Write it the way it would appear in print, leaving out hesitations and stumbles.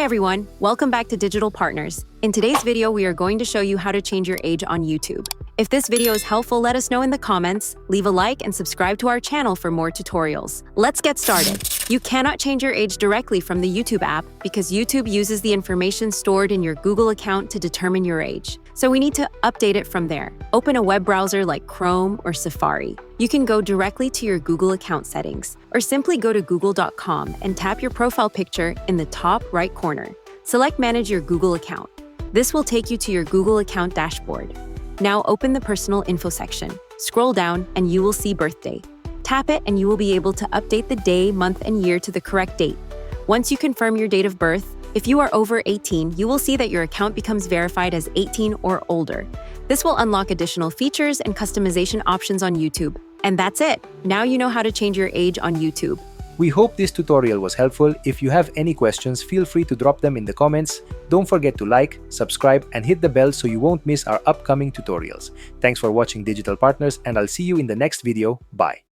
Hi everyone, welcome back to Digital Partners. In today's video, we are going to show you how to change your age on YouTube. If this video is helpful, let us know in the comments, leave a like, and subscribe to our channel for more tutorials. Let's get started. You cannot change your age directly from the YouTube app because YouTube uses the information stored in your Google account to determine your age. So we need to update it from there. Open a web browser like Chrome or Safari. You can go directly to your Google account settings, or simply go to google.com and tap your profile picture in the top right corner. Select Manage your Google account. This will take you to your Google account dashboard. Now open the Personal Info section. Scroll down and you will see Birthday. Tap it and you will be able to update the day, month, and year to the correct date. Once you confirm your date of birth, if you are over 18, you will see that your account becomes verified as 18 or older. This will unlock additional features and customization options on YouTube. And that's it. Now you know how to change your age on YouTube. We hope this tutorial was helpful. If you have any questions, feel free to drop them in the comments. Don't forget to like, subscribe, and hit the bell so you won't miss our upcoming tutorials. Thanks for watching Digital Partners, and I'll see you in the next video. Bye.